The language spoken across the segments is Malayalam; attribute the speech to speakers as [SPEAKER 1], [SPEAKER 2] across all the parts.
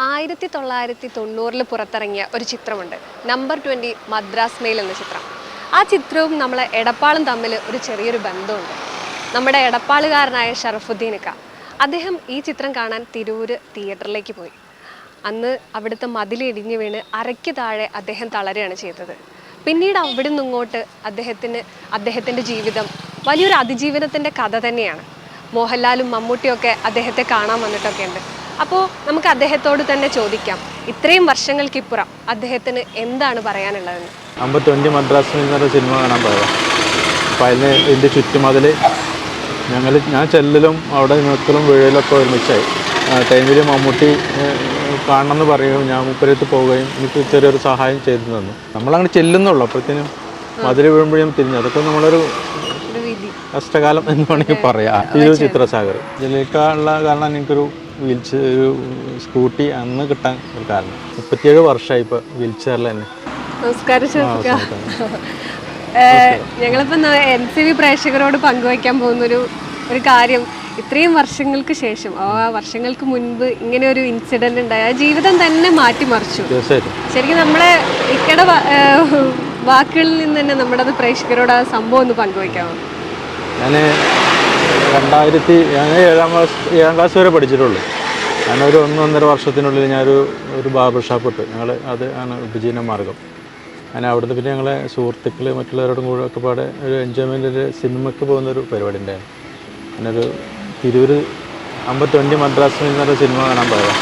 [SPEAKER 1] 1990 പുറത്തിറങ്ങിയ ഒരു ചിത്രമുണ്ട്, നമ്പർ 20 മദ്രാസ് മെയിൽ എന്ന ചിത്രം. ആ ചിത്രവും നമ്മളെ എടപ്പാളും തമ്മിൽ ഒരു ചെറിയൊരു ബന്ധമുണ്ട്. നമ്മുടെ എടപ്പാളുകാരനായ ഷറഫുദ്ദീനക്ക അദ്ദേഹം ഈ ചിത്രം കാണാൻ തിരൂര് തിയേറ്ററിലേക്ക് പോയി. അന്ന് അവിടുത്തെ മതിലിടിഞ്ഞു വീണ് അരയ്ക്ക് താഴെ അദ്ദേഹം തളരുകയാണ് ചെയ്തത്. പിന്നീട് അവിടെ നിന്നിങ്ങോട്ട് അദ്ദേഹത്തിൻ്റെ ജീവിതം വലിയൊരു അതിജീവനത്തിൻ്റെ കഥ തന്നെയാണ്. മോഹൻലാലും മമ്മൂട്ടിയൊക്കെ അദ്ദേഹത്തെ കാണാൻ വന്നിട്ടൊക്കെ ഉണ്ട്. അപ്പോൾ നമുക്ക് അദ്ദേഹത്തോട് തന്നെ ചോദിക്കാം, ഇത്രയും വർഷങ്ങൾക്കിപ്പുറം അദ്ദേഹത്തിന് എന്താണ് പറയാനുള്ളതെന്ന്.
[SPEAKER 2] നമ്പർ 20 മദ്രാസ് എന്നൊരു സിനിമ കാണാൻ പോയതാണ്. അപ്പോൾ അതിന് ഇതിൻ്റെ ചുറ്റുമതിൽ ഞാൻ ചെല്ലലും അവിടെ നിൽക്കലും വീഴലൊക്കെ ഒരുമിച്ചായി. ടൈമിൽ മമ്മൂട്ടി കാണണമെന്ന് പറയുകയും ഞാൻ മുപ്പരത്ത് പോവുകയും എനിക്ക് ചെറിയൊരു സഹായം ചെയ്തു തന്നു. നമ്മളങ്ങനെ ചെല്ലുന്നുള്ളൂ, അപ്പോഴത്തേനും മതിൽ വീഴുമ്പോഴും തിരിഞ്ഞു. അതൊക്കെ നമ്മളൊരു കഷ്ടകാലം എന്ന് വേണമെങ്കിൽ പറയാം. തിരൂർ ചിത്രസാഗർ ഇതിലേക്കുള്ള കാരണം എനിക്കൊരു ഒരു സ്കൂട്ടി അന്ന് കിട്ടാൻ ഒരു കാരണം. 37 വർഷമായി ഇപ്പോൾ വീൽ ചെയറിൽ തന്നെ.
[SPEAKER 1] നമസ്കാരം. ഞങ്ങളിപ്പോൾ NCV പ്രേക്ഷകരോട് പങ്കുവയ്ക്കാൻ പോകുന്നൊരു കാര്യം, ഇത്രയും വർഷങ്ങൾക്ക് ശേഷം, വർഷങ്ങൾക്ക് മുൻപ് ഇങ്ങനെ ഒരു ഇൻസിഡന്റ് ഉണ്ടായ ജീവിതം തന്നെ മാറ്റിമറിച്ചു. ശരിക്കും നമ്മളെ ഇക്കടെ വാക്കുകളിൽ നിന്ന് തന്നെ നമ്മുടെ പ്രേക്ഷകരോട് ആ സംഭവം ഒന്ന് പങ്കുവയ്ക്കാമോ?
[SPEAKER 2] ഞാൻ 7ാം ക്ലാസ് വരെ പഠിച്ചിട്ടുള്ളൂ. ഞാനൊരു 1-1.5 വർഷത്തിനുള്ളിൽ ഞാനൊരു ബാർബർ ഷോപ്പ് ഇട്ട്. അത് ആണ് ഉപജീവന മാർഗം. അവിടുന്ന് പിന്നെ ഞങ്ങളെ സുഹൃത്തുക്കൾ മറ്റുള്ളവരോടും കൂടെ ഒക്കെ പാടെ ഒരു എൻജോയ്മെൻ്റ്, ഒരു സിനിമയ്ക്ക് പോകുന്നൊരു പരിപാടി ഉണ്ടായിരുന്നു. ഞാനൊരു തിരൂര് നമ്പർ 20 മദ്രാസ് എന്നൊരു സിനിമ കാണാൻ പോയതാണ്.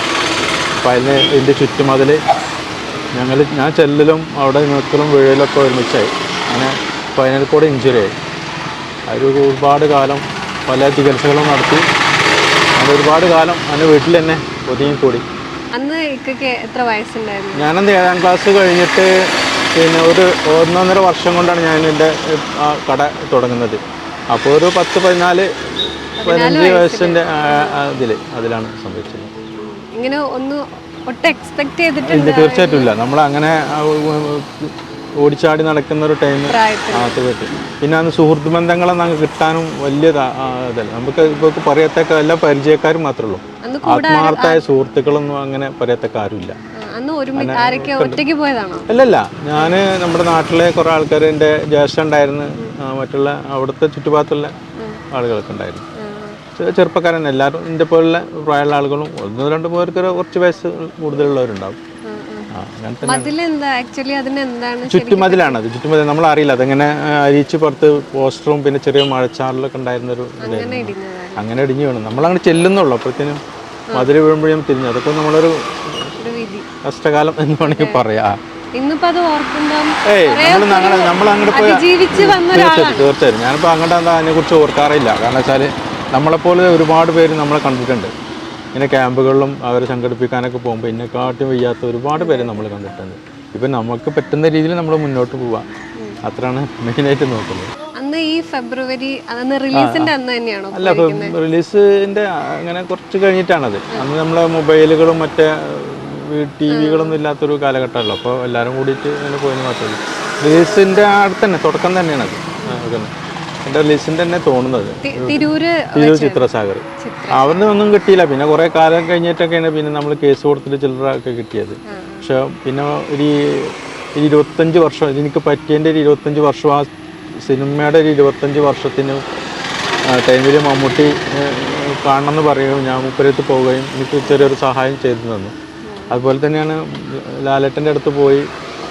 [SPEAKER 2] അപ്പോൾ ഇതിൻ്റെ ചുറ്റുമതിൽ ഞാൻ ചെല്ലലും അവിടെ നിൽക്കലും വീഴലൊക്കെ ഒരുമിച്ചായി. അങ്ങനെ സ്പൈനൽ കോഡ് ഇഞ്ചുറി ആയി. ഒരുപാട് കാലം പല ചികിത്സകളും നടത്തി. ഒരുപാട് കാലം എൻ്റെ വീട്ടിൽ തന്നെ ഒതുങ്ങിക്കൂടി.
[SPEAKER 1] അന്ന് എത്ര വയസ്സുണ്ടായിരുന്നു?
[SPEAKER 2] ഞാനന്ന് 7ാം ക്ലാസ് കഴിഞ്ഞിട്ട് പിന്നെ ഒരു 1-1.5 വർഷം കൊണ്ടാണ് ഞാൻ എൻ്റെ ആ കട തുടങ്ങുന്നത്. അപ്പോൾ ഒരു 10-15 വയസ്സിൻ്റെ അതിലാണ് സംഭവിച്ചത്.
[SPEAKER 1] ഇങ്ങനെ ഒട്ടും എക്സ്പെക്ട് ചെയ്തിട്ടില്ല.
[SPEAKER 2] തീർച്ചയായിട്ടും ഇല്ല. നമ്മളങ്ങനെ ഓടിച്ചാടി നടക്കുന്ന ഒരു ടൈം പറ്റി. പിന്നെ അന്ന് സുഹൃത്ത് ബന്ധങ്ങളൊന്നും അങ്ങ് കിട്ടാനും വലിയ ഇതല്ല. നമുക്ക് ഇപ്പോൾ പറയത്തക്ക എല്ലാ പരിചയക്കാരും മാത്രമേ ഉള്ളൂ. ആത്മാർത്ഥമായ സുഹൃത്തുക്കളൊന്നും അങ്ങനെ പറയത്തക്ക ആരുമില്ല. അല്ലല്ല, ഞാൻ നമ്മുടെ നാട്ടിലെ കുറേ ആൾക്കാർ, എൻ്റെ ജ്യേഷ്ഠൻ ഉണ്ടായിരുന്നു, മറ്റുള്ള അവിടുത്തെ ചുറ്റുപാടത്തുള്ള ആളുകളൊക്കെ ഉണ്ടായിരുന്നു. ചെറുപ്പക്കാരൻ എല്ലാവരും എൻ്റെ പോലുള്ള പ്രായമുള്ള ആളുകളും 1-2 പേർക്ക് കുറച്ച് വയസ്സ് കൂടുതലുള്ളവരുണ്ടാവും. ചുറ്റുമതിലാണത്. ചുറ്റുമതിൽ നമ്മളറിയില്ല, അതെങ്ങനെ അരിച്ച് പുറത്ത് പോസ്റ്ററും പിന്നെ ചെറിയ മഴച്ചാറിലൊക്കെ ഉണ്ടായിരുന്നൊരു അങ്ങനെ ഇടിഞ്ഞു വേണം. നമ്മളങ്ങനെ ചെല്ലുന്നുള്ളൂ, അപ്പോഴത്തേനും മതിൽ വീഴുമ്പോഴും തിരിഞ്ഞു. അതൊക്കെ നമ്മളൊരു കഷ്ടകാലം എന്ന് വേണമെങ്കിൽ പറയാം. നമ്മളങ്ങോട്ട് പോയി തീർച്ചയായും ഞാനിപ്പോൾ അങ്ങോട്ട് അതിനെക്കുറിച്ച് ഓർക്കാറില്ല. കാരണം വെച്ചാൽ നമ്മളെപ്പോലെ ഒരുപാട് പേര് നമ്മളെ കണ്ടിട്ടുണ്ട്. ഇങ്ങനെ ക്യാമ്പുകളിലും അവർ സംഘടിപ്പിക്കാനൊക്കെ പോകുമ്പോൾ എന്നെക്കാട്ടും വയ്യാത്ത ഒരുപാട് പേര് നമ്മൾ കണ്ടിട്ടുണ്ട്. ഇപ്പം നമുക്ക് പറ്റുന്ന രീതിയിൽ നമ്മൾ മുന്നോട്ട് പോവാം, അത്രയാണ് മെയിനായിട്ട് നോക്കുന്നത്. അല്ല, റിലീസിൻ്റെ അങ്ങനെ കുറച്ച് കഴിഞ്ഞിട്ടാണത്. അന്ന് നമ്മളെ മൊബൈലുകളും മറ്റേ TV-കളൊന്നും ഇല്ലാത്തൊരു കാലഘട്ടമല്ലോ. അപ്പോൾ എല്ലാവരും കൂടിയിട്ട് അങ്ങനെ പോയെന്ന് മാത്രമേ. റിലീസിൻ്റെ അടുത്ത് തന്നെ തുടക്കം തന്നെയാണത്. എൻ്റെ റിലീസിൻ്റെ തന്നെ തോന്നുന്നത് തിരൂര് ചിത്രസാഗർ. അവിടുന്ന് ഒന്നും കിട്ടിയില്ല. പിന്നെ കുറേ കാലം കഴിഞ്ഞിട്ടൊക്കെയാണ് പിന്നെ നമ്മൾ കേസ് കൊടുത്തിട്ട് ചില്ലറൊക്കെ കിട്ടിയത്. പക്ഷെ പിന്നെ ഒരു 25 വർഷം എനിക്ക് പറ്റിയതിൻ്റെ ഒരു 25 വർഷം, ആ സിനിമയുടെ ഒരു 25 വർഷത്തിന് ടൈമിൽ മമ്മൂട്ടി കാണണമെന്ന് പറയുകയും ഞാൻ മുപ്പരത്ത് പോവുകയും എനിക്ക് ചെറിയൊരു സഹായം ചെയ്തു തന്നു. അതുപോലെ തന്നെയാണ് ലാലേട്ടൻ്റെ അടുത്ത് പോയി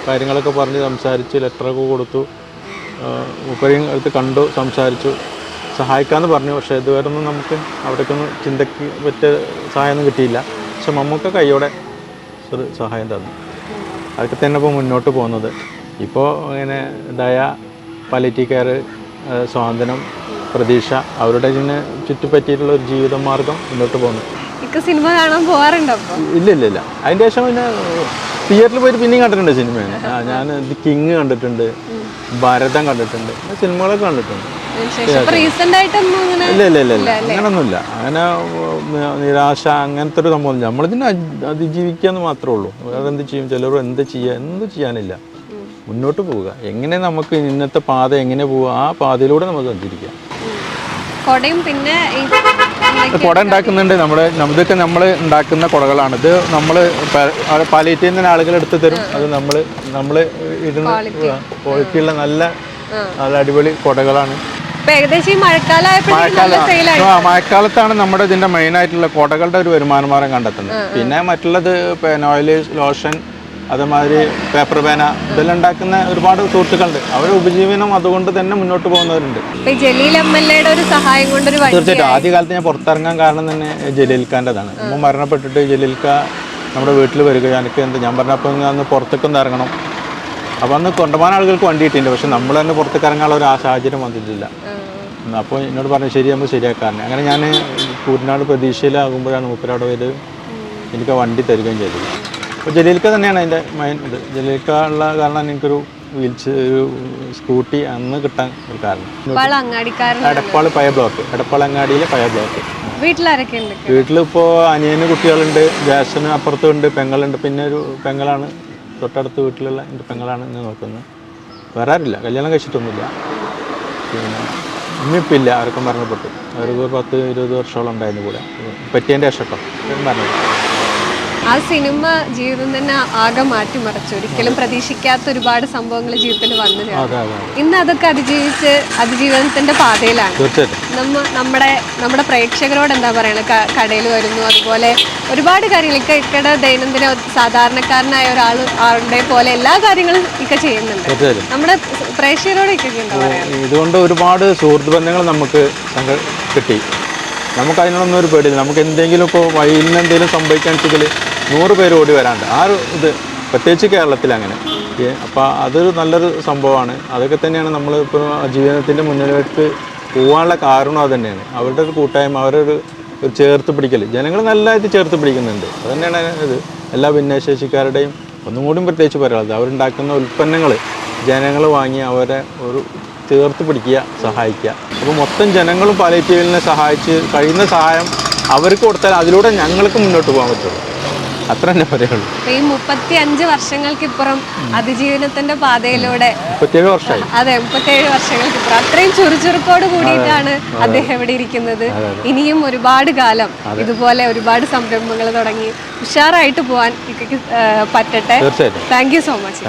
[SPEAKER 2] കാര്യങ്ങളൊക്കെ പറഞ്ഞ് സംസാരിച്ച് ലെറ്ററൊക്കെ കൊടുത്തു. മുപ്പരെയും അടുത്ത് കണ്ടു, സംസാരിച്ചു, സഹായിക്കാമെന്ന് പറഞ്ഞു. പക്ഷേ ഇതുവരെ ഒന്നും നമുക്ക് അവിടേക്കൊന്നും ചിന്തയ്ക്ക് പറ്റിയ സഹായമൊന്നും കിട്ടിയില്ല. പക്ഷെ മമ്മൂക്ക കൈയോടെ ഒരു സഹായം തന്നു. അതൊക്കെ തന്നെ ഇപ്പോൾ മുന്നോട്ട് പോകുന്നത്. ഇപ്പോൾ ഇങ്ങനെ ദയ, പാലിയേറ്റീവ് കെയർ, സ്വാതന്ത്ര്യം, പ്രതീക്ഷ, അവരുടെ ഇതിന് ചുറ്റിപ്പറ്റിയിട്ടുള്ള ഒരു ജീവിത മാർഗം മുന്നോട്ട് പോകുന്നു.
[SPEAKER 1] സിനിമ കാണാൻ പോകാറുണ്ടോ?
[SPEAKER 2] ഇല്ല. അതിൻ്റെ ശേഷം പിന്നെ തിയേറ്ററിൽ പോയിട്ട് പിന്നെയും കണ്ടിട്ടുണ്ട് സിനിമയാണ്. ഞാൻ ദി കിങ് കണ്ടിട്ടുണ്ട്, ഭരതം കണ്ടിട്ടുണ്ട്, സിനിമകളൊക്കെ കണ്ടിട്ടുണ്ട്. ഇല്ല അങ്ങനൊന്നുമില്ല. അങ്ങനെ നിരാശ അങ്ങനത്തെ ഒരു സംഭവം നമ്മളിതിനെ അതിജീവിക്കാന്ന് മാത്രമേ ഉള്ളൂ. വേറെ എന്ത് ചെയ്യും? ചിലർ എന്ത് ചെയ്യാനില്ല. മുന്നോട്ട് പോവുക. എങ്ങനെ നമുക്ക് ഇന്നത്തെ പാത എങ്ങനെ പോവുക, ആ പാതയിലൂടെ നമുക്ക് സഞ്ചരിക്കാം.
[SPEAKER 1] കൊടയും പിന്നെ
[SPEAKER 2] കുട ഉണ്ടാക്കുന്നുണ്ട്. ഇതൊക്കെ നമ്മൾ ഉണ്ടാക്കുന്ന കുടകളാണ്. ഇത് നമ്മൾ പാലിയേറ്റീവ് നിന്ന് ആളുകൾ എടുത്ത് തരും. അത് നമ്മൾ ഇടുന്ന ക്വാളിറ്റിയുള്ള നല്ല അടിപൊളി കുടകളാണ്. മഴക്കാലത്താണ് നമ്മുടെ ഇതിന്റെ മെയിൻ ആയിട്ടുള്ള കുടകളുടെ ഒരു വരുമാന മാർഗം കണ്ടെത്തുന്നത്. പിന്നെ മറ്റുള്ളത് ഓയില്, ലോഷൻ, അതേമാതിരി പേപ്പർ പേന ഇതെല്ലാം ഉണ്ടാക്കുന്ന ഒരുപാട് സുഹൃത്തുക്കളുണ്ട്. അവരുടെ ഉപജീവനം അതുകൊണ്ട് തന്നെ മുന്നോട്ട് പോകുന്നവരുണ്ട്. തീർച്ചയായിട്ടും ആദ്യകാലത്ത് ഞാൻ പുറത്തിറങ്ങാൻ കാരണം തന്നെ ജലീൽഖാൻ്റെതാണ്. നമ്മൾ മരണപ്പെട്ടിട്ട് ജലീൽഖ നമ്മുടെ വീട്ടിൽ വരിക, എനിക്ക് എന്ത് ഞാൻ പറഞ്ഞപ്പോൾ അന്ന് പുറത്തേക്കൊന്ന് ഇറങ്ങണം. അപ്പോൾ അന്ന് കൊണ്ടുപോകാൻ ആളുകൾക്ക് വണ്ടി കിട്ടിയിട്ടുണ്ട്. പക്ഷെ നമ്മൾ തന്നെ പുറത്തേക്ക് ഇറങ്ങാനുള്ള ഒരു സാഹചര്യം വന്നിട്ടില്ല. അപ്പോൾ എന്നോട് പറഞ്ഞു ശരി നമ്മൾ ശരിയാക്കാറുണ്ട്. അങ്ങനെ ഞാൻ കൂറ്റനാട് പ്രതീക്ഷയിലാകുമ്പോഴാണ് മൂപ്പരവിടെ വരിക എനിക്ക് വണ്ടി തരികയും ചെയ്തത്. അപ്പോൾ ജലീൽക്ക തന്നെയാണ് അതിൻ്റെ മെയിൻ ഇത്. ജലീൽക്ക ഉള്ള കാരണം എനിക്കൊരു ഒരു സ്കൂട്ടി അന്ന് കിട്ടാൻ ഒരു കാരണം. എടപ്പാൾ പഴയ ബ്ലോക്ക്, എടപ്പാൾ അങ്ങാടിയിലെ പഴയ ബ്ലോക്ക്. വീട്ടിലിപ്പോൾ അനിയന് കുട്ടികളുണ്ട്, ജ്യേഷ്ഠന് അപ്പുറത്തുണ്ട്, പെങ്ങളുണ്ട്. പിന്നെ ഒരു പെങ്ങളാണ് തൊട്ടടുത്ത് വീട്ടിലുള്ള എൻ്റെ പെങ്ങളാണ് ഇന്ന് നോക്കുന്നത്. വേറെ ആരില്ല, കല്യാണം കഴിച്ചിട്ടൊന്നുമില്ല. പിന്നെ ഇന്നിപ്പില്ല, ആർക്കും മരണപ്പെട്ടു. അവർക്ക് 10-20 വർഷമോളം ഉണ്ടായിരുന്നു കൂടെ. പറ്റിയതിൻ്റെ ശേഷം പറഞ്ഞത്
[SPEAKER 1] ആ സിനിമ ജീവിതം തന്നെ ആകെ മാറ്റിമറിച്ചു. ഒരിക്കലും പ്രതീക്ഷിക്കാത്ത ഒരുപാട് സംഭവങ്ങൾ ജീവിതത്തിൽ വന്നു ചേർന്നു. ഇന്ന് അതൊക്കെ അതിജീവിച്ച് അതിജീവനത്തിന്റെ പാതയിലാണ്. നമ്മുടെ പ്രേക്ഷകരോട് എന്താ പറയണത്? കടയിൽ വരുന്നു, അതുപോലെ ഒരുപാട് കാര്യങ്ങൾ ഇക്കടെ ദൈനംദിന സാധാരണക്കാരനായ ആളുടെ പോലെ എല്ലാ കാര്യങ്ങളും ഇക്ക ചെയ്യുന്നുണ്ട്. നമ്മുടെ പ്രേക്ഷകരോട് ഇക്കൊക്കെ എന്താ പറയുക?
[SPEAKER 2] ഇതുകൊണ്ട് ഒരുപാട് സുഹൃത്ത് ബന്ധങ്ങൾ നമുക്ക് കിട്ടി. നമുക്ക് അതിനൊന്നും ഒരു പേടിയില്ല. നമുക്ക് എന്തെങ്കിലും ഇപ്പോൾ വഴിയിൽ നിന്ന് എന്തെങ്കിലും സംഭവിക്കുകയാണെന്നുവെച്ചെങ്കിൽ 100 പേര് ഓടി വരാണ്ട് ആ ഒരു ഇത്, പ്രത്യേകിച്ച് കേരളത്തിൽ അങ്ങനെ. അപ്പോൾ അതൊരു നല്ലൊരു സംഭവമാണ്. അതൊക്കെ തന്നെയാണ് നമ്മളിപ്പോൾ ജീവിതത്തിൻ്റെ മുന്നിലേക്ക് പോകാനുള്ള കാരണം. അത് തന്നെയാണ് അവരുടെ ഒരു കൂട്ടായ്മ, അവരൊരു ചേർത്ത് പിടിക്കൽ. ജനങ്ങൾ നല്ലതായിട്ട് ചേർത്ത് പിടിക്കുന്നുണ്ട്. അത് തന്നെയാണ് ഇത്. എല്ലാ ഭിന്നശേഷിക്കാരുടെയും ഒന്നും കൂടി പ്രത്യേകിച്ച് പറയാനുള്ളത്, അവരുണ്ടാക്കുന്ന ഉൽപ്പന്നങ്ങൾ ജനങ്ങൾ വാങ്ങി അവരെ ഒരു ചേർത്ത് പിടിക്കുക, സഹായിക്കുക. അപ്പോൾ മൊത്തം ജനങ്ങളും പാലിയേറ്റീവിനെ സഹായിച്ച് കഴിയുന്ന സഹായം അവർക്ക് കൊടുത്താൽ അതിലൂടെ ഞങ്ങൾക്ക് മുന്നോട്ട് പോകാൻ പറ്റുള്ളൂ. അത്ര തന്നെ പറയുള്ളൂ.
[SPEAKER 1] ഈ 35 വർഷങ്ങൾക്കിപ്പുറം അതിജീവനത്തിന്റെ പാതയിലൂടെ
[SPEAKER 2] 37 വർഷമായി.
[SPEAKER 1] അതെ, 37 വർഷങ്ങൾക്കിപ്പുറം അത്രയും ചുറുചുറുക്കോട് കൂടിയിട്ടാണ് അദ്ദേഹം ഇവിടെ ഇരിക്കുന്നത്. ഇനിയും ഒരുപാട് കാലം ഇതുപോലെ ഒരുപാട് സംരംഭങ്ങൾ തുടങ്ങി ഉഷാറായിട്ട് പോകാൻ പറ്റട്ടെ. Thank you so much.